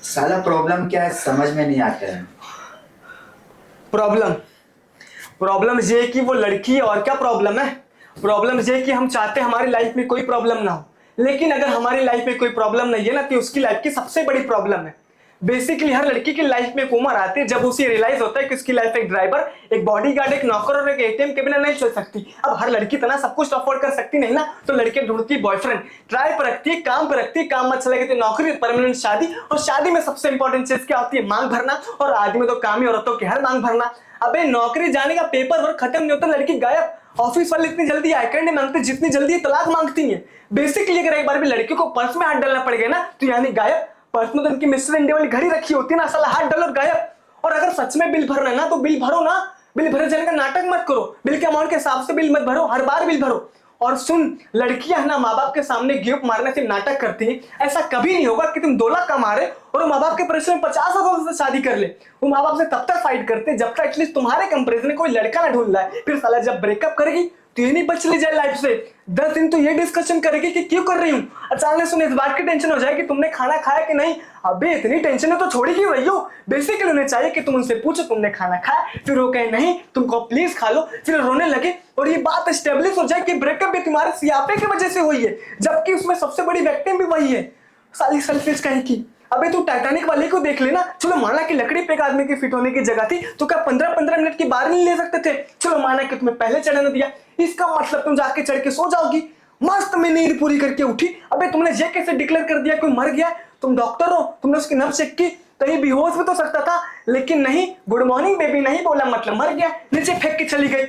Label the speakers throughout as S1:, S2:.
S1: साला प्रॉब्लम क्या है समझ में नहीं आता है।
S2: प्रॉब्लम प्रॉब्लम ये है कि वो लड़की है, और क्या प्रॉब्लम है। प्रॉब्लम ये है कि हम चाहते हैं हमारी लाइफ में कोई प्रॉब्लम ना हो, लेकिन अगर हमारी लाइफ में कोई प्रॉब्लम नहीं है ना, तो उसकी लाइफ की सबसे बड़ी प्रॉब्लम है। बेसिकली हर लड़की की लाइफ में एक उम्र आती है जब उसे रियलाइज होता है कि उसकी लाइफ एक ड्राइवर, एक बॉडीगार्ड, एक नौकर और एक एटीएम के बिना नहीं चल सकती। अब हर लड़की तना सब कुछ अफोर्ड कर सकती नहीं ना, तो लड़के ढूंढती बॉयफ्रेंड, ट्राई पर रखती है, काम पर रखती है, काम अच्छा लगे तो नौकरी, परमानेंट शादी। और शादी में सबसे इंपॉर्टेंट चीज क्या होती है? मांग भरना। और आदमी तो काम ही औरतों की हर मांग भरना। अबे नौकरी जाने का पेपर वर्क खत्म नहीं होता, लड़की गायब। ऑफिस वाले इतनी जल्दी आईकार्ड नहीं मांगते जितनी जल्दी तलाक मांगती है। बेसिकली अगर एक बार भी लड़कियों को पर्स में हाथ डालना पड़ गया ना, तो यानी गायब। पर्स में तो उनकी मिस्टर इंडिया वाली घड़ी रखी होती है ना, साला हाथ डालो गायब। और अगर सच में बिल भरना है ना, तो बिल भरो ना। बिल भरे जाने का नाटक मत करो, बिल के अमाउंट के हिसाब से बिल मत भरो, हर बार बिल भरो। और सुन, लड़कियां ना माँ बाप के सामने गिफ्ट मारने से नाटक करती हैं। ऐसा कभी नहीं होगा कि तुम 2 लाख कमा रहे और माँ बाप के प्रेशर में 50,000 से शादी कर ले। वो माँ बाप से तब तक फाइट करते हैं जब तक एटलीस्ट तुम्हारे कंपैरिजन में कोई लड़का ना ढूंढ लाए। फिर साला जब ब्रेकअप करेगी तो ये नहीं बच ले जाए लाइफ से। 10 दिन तो ये डिस्कशन करेगी कि क्यों कर रही हूँ। अचानक सुन इस बात की टेंशन हो जाए कि तुमने खाना खाया कि नहीं। अबे इतनी टेंशन है तो छोड़ी क्यों रही हो। बेसिकली उन्हें चाहिए कि तुम उनसे पूछो तुमने खाना खाया, फिर वो कहे नहीं, तुमको प्लीज खा लो, फिर रोने लगे और ये बात स्टेब्लिश हो जाए कि ब्रेकअप भी तुम्हारे सियापे की वजह से हुई है, जबकि उसमें सबसे बड़ी विक्टिम भी वही है। साली सेल्फिश कहीं की। अबे तू टाइटैनिक वाले को देख लेना। चलो माना कि लकड़ी पे एक आदमी की फिट होने की जगह थी, तो क्या 15-15 मिनट की बार नहीं ले सकते थे? चलो माना कि तुम्हें पहले चढ़ने दिया, इसका मतलब तुम जाके चढ़ के सो जाओगी। मस्त में नींद पूरी करके उठी। अबे तुमने ये कैसे डिक्लेयर कर दिया कोई मर गया? तुम डॉक्टर हो, तुमने उसकी नब्ज चेक की, कहीं बेहोश भी तो सकता था, लेकिन नहीं। गुड मॉर्निंग बेबी नहीं बोला मतलब मर गया, नीचे फेंक के चली गई।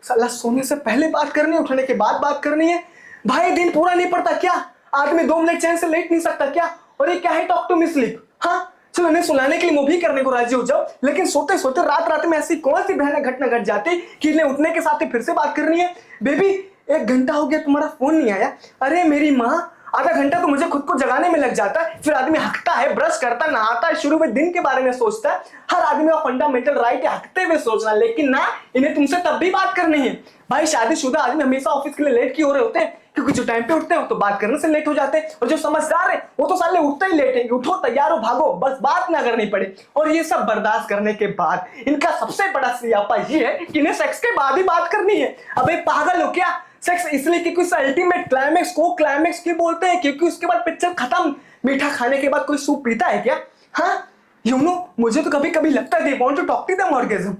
S2: साला सोने से पहले बात करनी है, उठने के बाद बात करनी है। भाई दिन पूरा नहीं पड़ता क्या? आदमी 2 मिनट चैन से लेट नहीं सकता क्या? और ये क्या है टॉक टू मी स्लीप? हाँ चलो इन्हें सुलाने के लिए मूवी करने को राजी हो जाओ, लेकिन सोते सोते रात रात में ऐसी कौन सी भयानक घटना घट जाती कि इन्हें उठने के साथ ही फिर से बात करनी है। बेबी 1 घंटा हो गया तुम्हारा फोन नहीं आया। अरे मेरी माँ, आधा घंटा तो मुझे खुद को जगाने में लग जाता है। फिर आदमी हकता है, ब्रश करता, नहाता है, शुरू में दिन के बारे में सोचता है। हर आदमी का फंडामेंटल राइट है हकते हुए सोचना, लेकिन ना, इन्हें तुमसे तब भी बात करनी है। भाई शादीशुदा आदमी हमेशा ऑफिस के लिए लेट क्यों हो रहे होते हैं? क्योंकि जो टाइम पे उठते हैं तो बात करने से लेट हो जाते हैं, और जो समझदार है वो तो साले उठते ही लेट है। उठो, तैयार हो, भागो, बस बात ना करनी पड़े। और ये सब बर्दाश्त करने के बाद इनका सबसे बड़ा सियापा ये है कि इन्हें सेक्स के बाद ही बात करनी है। अबे पागल हो क्या? सेक्स इसलिए कि कुछ अल्टीमेट क्लाइमेक्स को क्लाइमेक्स क्यों बोलते हैं? क्योंकि उसके बाद पिक्चर खत्म। मीठा खाने के बाद कोई सूप पीता है क्या? हाँ यू नो, मुझे तो कभी कभी लगता है they want to talk to the orgasm.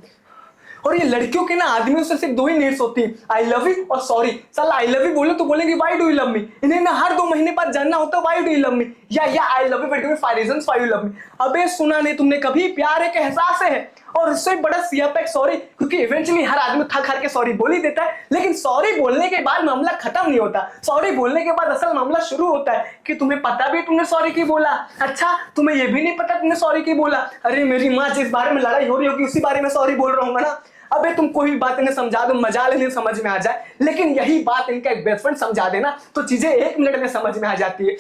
S2: और ये लड़कियों के ना आदमियों से सिर्फ 2 ही नीड्स होती है, आई लव यू और सॉरी। साला आई लव यू बोले तो बोलेंगे why do you love me. इन्हें ना हर 2 महीने बाद जानना होता है why do you love me, या I love you but give me 5 reasons why you love me. अबे सुना नहीं तुमने कभी? प्यार एक एहसास है, और इससे बड़ा सियापा एक सॉरी। क्योंकि इवेंचुअली हर आदमी थक हार के सॉरी बोल ही देता है, लेकिन सॉरी बोलने के बाद मामला खत्म नहीं होता। सॉरी बोलने के बाद असल मामला शुरू होता है कि तुम्हें पता भी तुमने सॉरी की बोला। अच्छा तुम्हें ये भी नहीं पता तुमने सॉरी की बोला? अरे मेरी माँ, जिस बारे में लड़ाई हो रही होगी उसी बारे में सॉरी बोल रहा हूँ ना। अबे तुम कोई भी बात इन्हें समझा दो, मजाल इन्हें समझ में आ जाए, लेकिन यही बात इनका एक बेस्ट फ्रेंड समझा देना तो चीजें 1 मिनट में समझ में आ जाती है।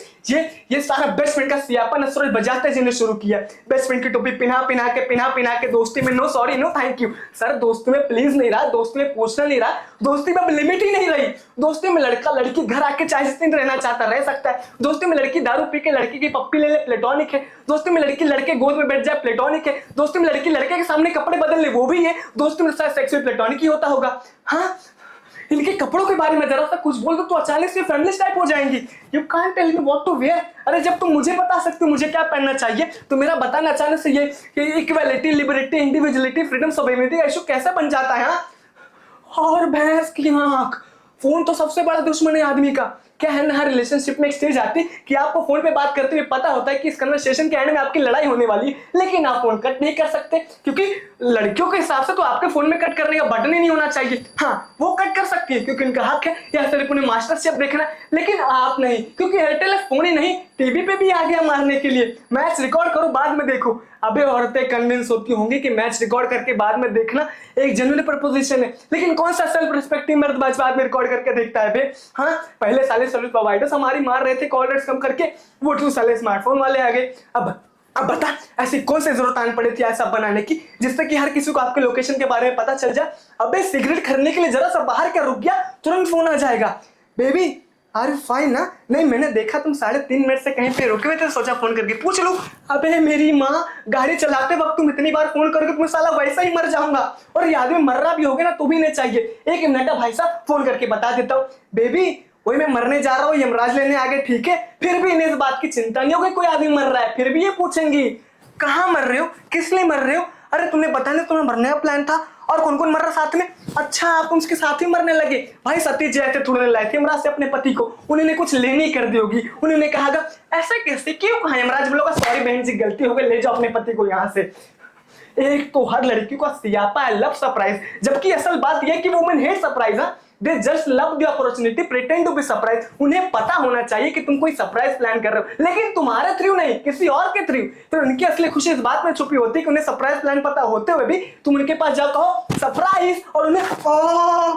S2: ये सारा बेस्ट फ्रेंड का सियापा नसरुल बजाते जिन्हें शुरू किया। बेस्ट फ्रेंड की टोपी पिना पिना के दोस्ती में no sorry no thank you. Sir दोस्ती में प्लीज नहीं रहा, दोस्ती में पूछना नहीं रहा, दोस्ती में लिमिट ही नहीं रही। दोस्ती में लड़का लड़की घर आके चाहे जितनी रहना चाहता रह सकता है। दोस्ती में लड़की दारू पी के लड़की की पप्पी ले ले, प्लेटोनिक है। दोस्ती में लड़की लड़के गोद में बैठ जाए, प्लेटोनिक है। दोस्ती में लड़की लड़के के सामने कपड़े बदल ले, वो भी है। दोस्ती में सेक्स भी प्लेटोनिक ही होता होगा। हाँ इनके कपड़ों के बारे में जरा सा कुछ बोल दो तो अचानक से फेमिनिस्ट टाइप हो जाएंगी। You can't tell me what to wear. अरे जब तुम मुझे बता सकते हो मुझे क्या पहनना चाहिए, तो मेरा बताना अचानक से ये equality, liberty, individuality, freedom, sovereignty issue कैसे बन जाता है? और भैंस की आंख, फोन तो सबसे बड़ा दुश्मन है आदमी का। क्या है ना, रिलेशनशिप में एक स्टेज आती कि आपको फोन पे बात करते हुए पता होता है कि इस कन्वर्सेशन के एंड में आपकी लड़ाई होने वाली है, लेकिन आप फोन कट नहीं कर सकते क्योंकि लड़कियों के हिसाब से तो आपके फोन में कट करने का बटन ही नहीं होना चाहिए। हाँ वो कट कर सकती है क्योंकि उनका हक है, या सिर्फ उन्हें मास्टर शेफ देखना है, लेकिन आप नहीं, क्योंकि एयरटेल फोन ही नहीं टीवी पे भी आ गया मारने के लिए। मैच रिकॉर्ड करो बाद में देखो। अबे औरतें कन्विंस होती होंगी कि मैच रिकॉर्ड करके बाद में देखना एक जेन्युइन प्रपोजिशन है, लेकिन कौन सा सेल्फ रिस्पेक्टिव मर्द बाद में रिकॉर्ड करके देखता है बे? हाँ पहले साले सर्विस प्रोवाइडर्स हमारी मार रहे थे कॉल रेट्स कम करके, वो टू साले स्मार्टफोन वाले आ गए। अब बता ऐसी कौन सी जरूरत आन पड़ी थी ऐसा बनाने की जिससे कि हर किसी को आपके लोकेशन के बारे में पता चल जाए? अबे सिगरेट खरीदने के लिए जरा सा बाहर क्या रुक गया, तुरंत फोन आ जाएगा। बेबी अरे फाइन ना। नहीं, मैंने देखा तुम 3.5 मिनट से कहीं पे रुके हुए थे, सोचा फोन करके पूछ लो। अबे मेरी माँ, गाड़ी चलाते वक्त तुम इतनी बार फोन करके तुम्हें साला वैसा ही मर जाऊंगा। और ये आदमी मर रहा भी होगा ना तो भी नहीं चाहिए। 1 मिनट भाई साहब, फोन करके बता देता हूँ। बेबी, वही मैं मरने जा रहा हूँ, यमराज लेने आगे, ठीक है। फिर भी इन्हें इस बात की चिंता नहीं होगी कोई आदमी मर रहा है, फिर भी ये पूछेंगी कहाँ मर रहे हो, किस लिए मर रहे हो। अरे तुमने बताया तुम्हें मरने का प्लान था, और कौन कौन मर रहा साथ में। अच्छा, आप उसके साथ ही मरने लगे। भाई सतीश जी ऐसे थोड़े लाए थे यमराज से अपने पति को, उन्होंने कुछ लेनी कर दी होगी। उन्होंने कहा ऐसा कैसे, क्यों कहा। यमराज बोलोगा सॉरी बहन जी, गलती हो गई, ले जाओ अपने पति को यहाँ से। एक तो हर लड़की को सियापा है लव सरप्राइज, जबकि असल बात यह कि women hate surprise. They just love the opportunity, pretend to be surprise. उन्हें पता होना चाहिए कि तुम कोई सरप्राइज प्लान कर रहे हो, लेकिन तुम्हारे थ्रू नहीं, किसी और के थ्रू। तो उनकी असली खुशी इस बात में छुपी होती है कि उन्हें सरप्राइज प्लान पता होते हुए भी तुम उनके पास जाओ, कहो सरप्राइज, और उन्हें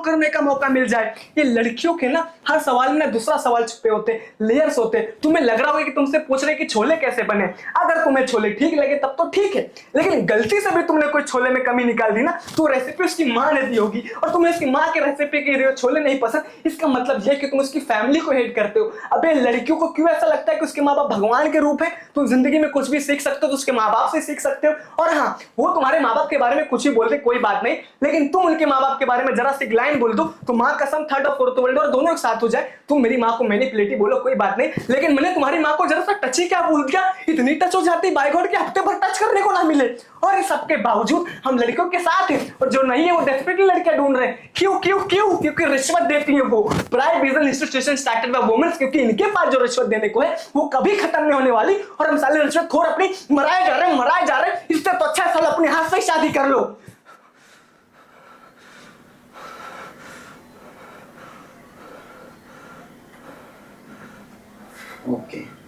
S2: करने का मौका मिल जाए। ये लड़कियों के ना हर सवाल में ना दूसरा सवाल छुपे होते, लेयर्स होते। तुम्हें लग रहा होगा कि तुमसे पूछ रहे कि छोले कैसे बने। अगर तुम्हें छोले ठीक लगे तब तो ठीक है, लेकिन गलती से भी तुमने कोई छोले में कमी निकाल दी ना, तो रेसिपी उसकी माँ ने दी होगी, और तुम्हें उसकी माँ के रेसिपी के छोले नहीं पसंद, इसका मतलब यह कि तुम उसकी फैमिली को हेट करते हो। अबे लड़कियों को क्यों ऐसा लगता है कि उसके माँ बाप भगवान के रूप है। तुम जिंदगी में कुछ भी सीख सकते हो तो उसके माँ बाप से सीख सकते हो। और हाँ, वो तुम्हारे माँ बाप के बारे में कुछ भी बोलते कोई बात नहीं, लेकिन तुम उनके माँ बाप के बारे में जरा सी लाइन बोल दो तो माँ कसम थर्ड और फोर्थ वर्ल्ड और दोनों एक साथ हो जाए। तुम मेरी माँ को मैनिपुलेटिव बोलो कोई बात नहीं, लेकिन मैंने तुम्हारी माँ को जरा सा टच ही क्या बोल दिया, इतनी टच हो जाती बाय गॉड के हफ्ते भर टच करने को ना मिले। और इस सबके बावजूद हम लड़कियों के साथ हैं, और जो नहीं है वो डेस्परेटली लड़कियां ढूंढ रहे हैं। क्यों क्यों क्यों? क्योंकि रिश्वत देती है वो। Pride vision institution started by women, क्योंकि इनके पास जो रिश्वत देने को है वो कभी खत्म नहीं होने वाली। और हम साले रिश्वत खोर अपनी मराए जा रहे हैं। इससे तो अच्छा साल अपने हाथ से शादी कर लो।
S1: ओके।